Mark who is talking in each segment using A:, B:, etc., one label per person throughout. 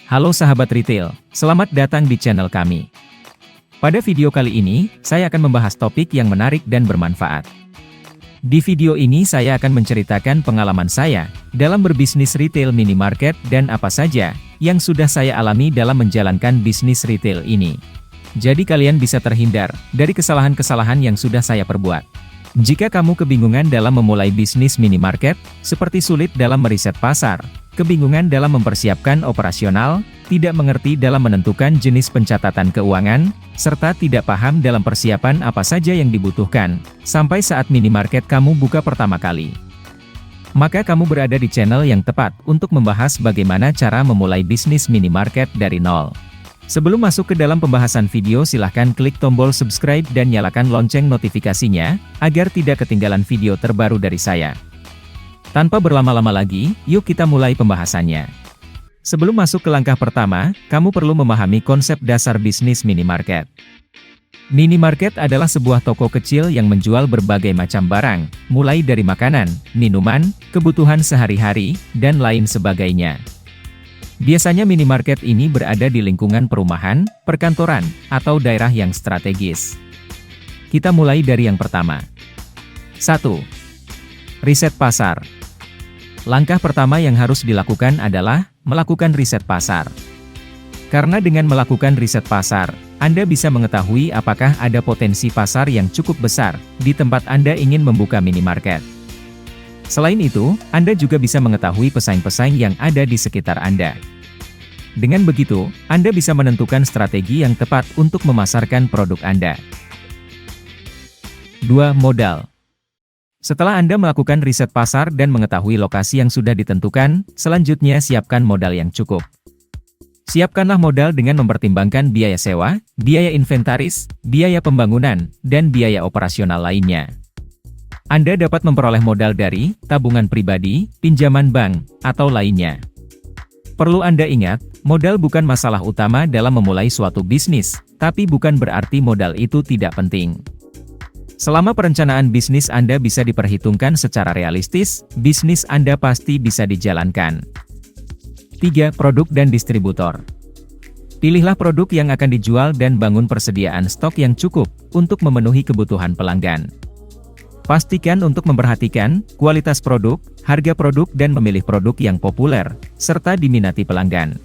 A: Halo sahabat retail, selamat datang di channel kami. Pada video kali ini, saya akan membahas topik yang menarik dan bermanfaat. Di video ini saya akan menceritakan pengalaman saya dalam berbisnis retail minimarket dan apa saja yang sudah saya alami dalam menjalankan bisnis retail ini. Jadi kalian bisa terhindar dari kesalahan-kesalahan yang sudah saya perbuat. Jika kamu kebingungan dalam memulai bisnis minimarket, seperti sulit dalam meriset pasar, kebingungan dalam mempersiapkan operasional, tidak mengerti dalam menentukan jenis pencatatan keuangan, serta tidak paham dalam persiapan apa saja yang dibutuhkan, sampai saat minimarket kamu buka pertama kali. Maka kamu berada di channel yang tepat untuk membahas bagaimana cara memulai bisnis minimarket dari nol. Sebelum masuk ke dalam pembahasan video, silahkan klik tombol subscribe dan nyalakan lonceng notifikasinya, agar tidak ketinggalan video terbaru dari saya. Tanpa berlama-lama lagi, yuk kita mulai pembahasannya. Sebelum masuk ke langkah pertama, kamu perlu memahami konsep dasar bisnis minimarket. Minimarket adalah sebuah toko kecil yang menjual berbagai macam barang, mulai dari makanan, minuman, kebutuhan sehari-hari, dan lain sebagainya. Biasanya minimarket ini berada di lingkungan perumahan, perkantoran, atau daerah yang strategis. Kita mulai dari yang pertama. 1. Riset pasar. Langkah pertama yang harus dilakukan adalah melakukan riset pasar. Karena dengan melakukan riset pasar, Anda bisa mengetahui apakah ada potensi pasar yang cukup besar di tempat Anda ingin membuka minimarket. Selain itu, Anda juga bisa mengetahui pesaing-pesaing yang ada di sekitar Anda. Dengan begitu, Anda bisa menentukan strategi yang tepat untuk memasarkan produk Anda. 2. Modal. Setelah Anda melakukan riset pasar dan mengetahui lokasi yang sudah ditentukan, selanjutnya siapkan modal yang cukup. Siapkanlah modal dengan mempertimbangkan biaya sewa, biaya inventaris, biaya pembangunan, dan biaya operasional lainnya. Anda dapat memperoleh modal dari tabungan pribadi, pinjaman bank, atau lainnya. Perlu Anda ingat, modal bukan masalah utama dalam memulai suatu bisnis, tapi bukan berarti modal itu tidak penting. Selama perencanaan bisnis Anda bisa diperhitungkan secara realistis, bisnis Anda pasti bisa dijalankan. 3. Produk dan distributor. Pilihlah produk yang akan dijual dan bangun persediaan stok yang cukup untuk memenuhi kebutuhan pelanggan. Pastikan untuk memperhatikan kualitas produk, harga produk dan memilih produk yang populer, serta diminati pelanggan.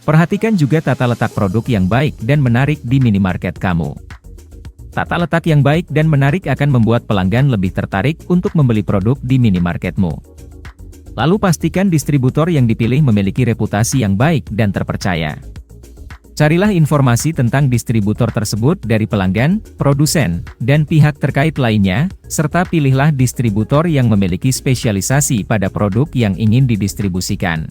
A: Perhatikan juga tata letak produk yang baik dan menarik di minimarket kamu. Tata letak yang baik dan menarik akan membuat pelanggan lebih tertarik untuk membeli produk di minimarketmu. Lalu pastikan distributor yang dipilih memiliki reputasi yang baik dan terpercaya. Carilah informasi tentang distributor tersebut dari pelanggan, produsen, dan pihak terkait lainnya, serta pilihlah distributor yang memiliki spesialisasi pada produk yang ingin didistribusikan.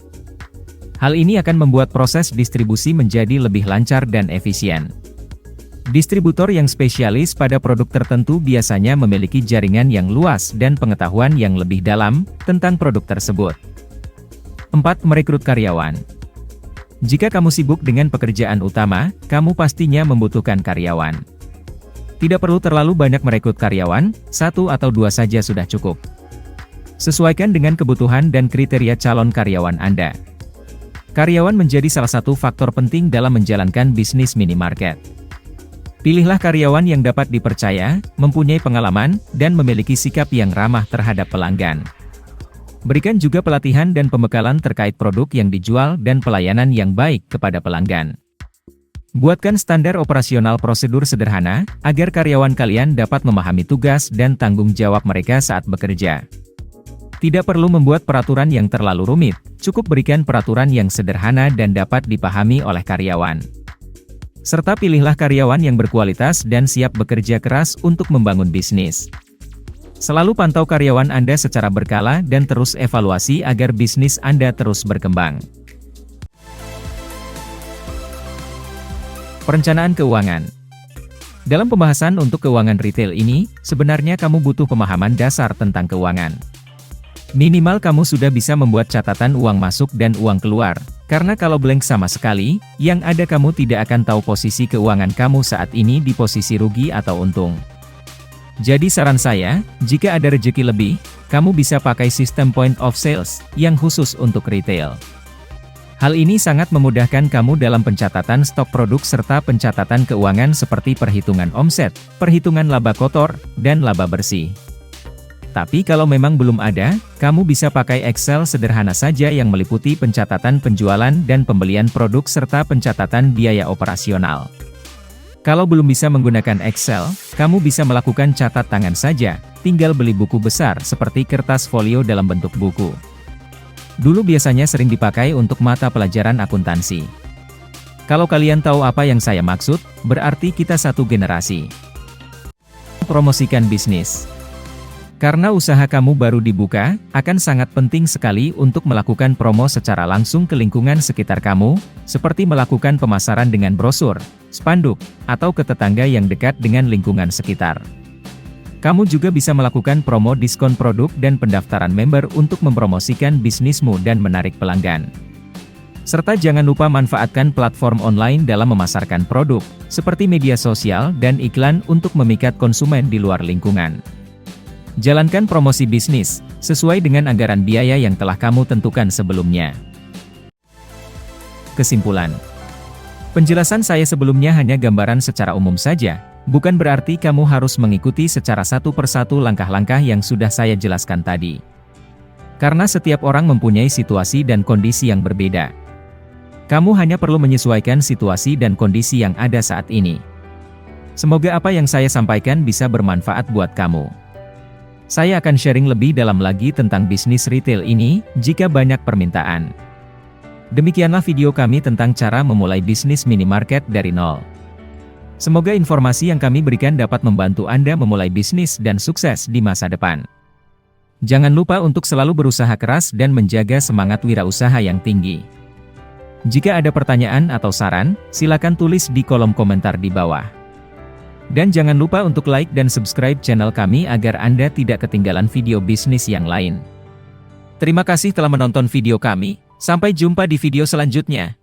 A: Hal ini akan membuat proses distribusi menjadi lebih lancar dan efisien. Distributor yang spesialis pada produk tertentu biasanya memiliki jaringan yang luas dan pengetahuan yang lebih dalam tentang produk tersebut. 4. Merekrut karyawan. Jika kamu sibuk dengan pekerjaan utama, kamu pastinya membutuhkan karyawan. Tidak perlu terlalu banyak merekrut karyawan, 1 atau 2 saja sudah cukup. Sesuaikan dengan kebutuhan dan kriteria calon karyawan Anda. Karyawan menjadi salah satu faktor penting dalam menjalankan bisnis minimarket. Pilihlah karyawan yang dapat dipercaya, mempunyai pengalaman, dan memiliki sikap yang ramah terhadap pelanggan. Berikan juga pelatihan dan pembekalan terkait produk yang dijual dan pelayanan yang baik kepada pelanggan. Buatkan standar operasional prosedur sederhana, agar karyawan kalian dapat memahami tugas dan tanggung jawab mereka saat bekerja. Tidak perlu membuat peraturan yang terlalu rumit, cukup berikan peraturan yang sederhana dan dapat dipahami oleh karyawan. Serta pilihlah karyawan yang berkualitas dan siap bekerja keras untuk membangun bisnis. Selalu pantau karyawan Anda secara berkala dan terus evaluasi agar bisnis Anda terus berkembang. Perencanaan keuangan. Dalam pembahasan untuk keuangan retail ini, sebenarnya kamu butuh pemahaman dasar tentang keuangan. Minimal kamu sudah bisa membuat catatan uang masuk dan uang keluar, karena kalau blank sama sekali, yang ada kamu tidak akan tahu posisi keuangan kamu saat ini di posisi rugi atau untung. Jadi saran saya, jika ada rezeki lebih, kamu bisa pakai sistem point of sales, yang khusus untuk retail. Hal ini sangat memudahkan kamu dalam pencatatan stok produk serta pencatatan keuangan seperti perhitungan omset, perhitungan laba kotor, dan laba bersih. Tapi kalau memang belum ada, kamu bisa pakai Excel sederhana saja yang meliputi pencatatan penjualan dan pembelian produk serta pencatatan biaya operasional. Kalau belum bisa menggunakan Excel, kamu bisa melakukan catat tangan saja, tinggal beli buku besar seperti kertas folio dalam bentuk buku. Dulu biasanya sering dipakai untuk mata pelajaran akuntansi. Kalau kalian tahu apa yang saya maksud, berarti kita satu generasi. Promosikan bisnis. Karena usaha kamu baru dibuka, akan sangat penting sekali untuk melakukan promo secara langsung ke lingkungan sekitar kamu, seperti melakukan pemasaran dengan brosur, spanduk, atau ke tetangga yang dekat dengan lingkungan sekitar. Kamu juga bisa melakukan promo diskon produk dan pendaftaran member untuk mempromosikan bisnismu dan menarik pelanggan. Serta jangan lupa manfaatkan platform online dalam memasarkan produk, seperti media sosial dan iklan untuk memikat konsumen di luar lingkungan. Jalankan promosi bisnis, sesuai dengan anggaran biaya yang telah kamu tentukan sebelumnya. Kesimpulan. Penjelasan saya sebelumnya hanya gambaran secara umum saja, bukan berarti kamu harus mengikuti secara satu persatu langkah-langkah yang sudah saya jelaskan tadi. Karena setiap orang mempunyai situasi dan kondisi yang berbeda. Kamu hanya perlu menyesuaikan situasi dan kondisi yang ada saat ini. Semoga apa yang saya sampaikan bisa bermanfaat buat kamu. Saya akan sharing lebih dalam lagi tentang bisnis retail ini, jika banyak permintaan. Demikianlah video kami tentang cara memulai bisnis minimarket dari nol. Semoga informasi yang kami berikan dapat membantu Anda memulai bisnis dan sukses di masa depan. Jangan lupa untuk selalu berusaha keras dan menjaga semangat wirausaha yang tinggi. Jika ada pertanyaan atau saran, silakan tulis di kolom komentar di bawah. Dan jangan lupa untuk like dan subscribe channel kami agar Anda tidak ketinggalan video bisnis yang lain. Terima kasih telah menonton video kami, sampai jumpa di video selanjutnya.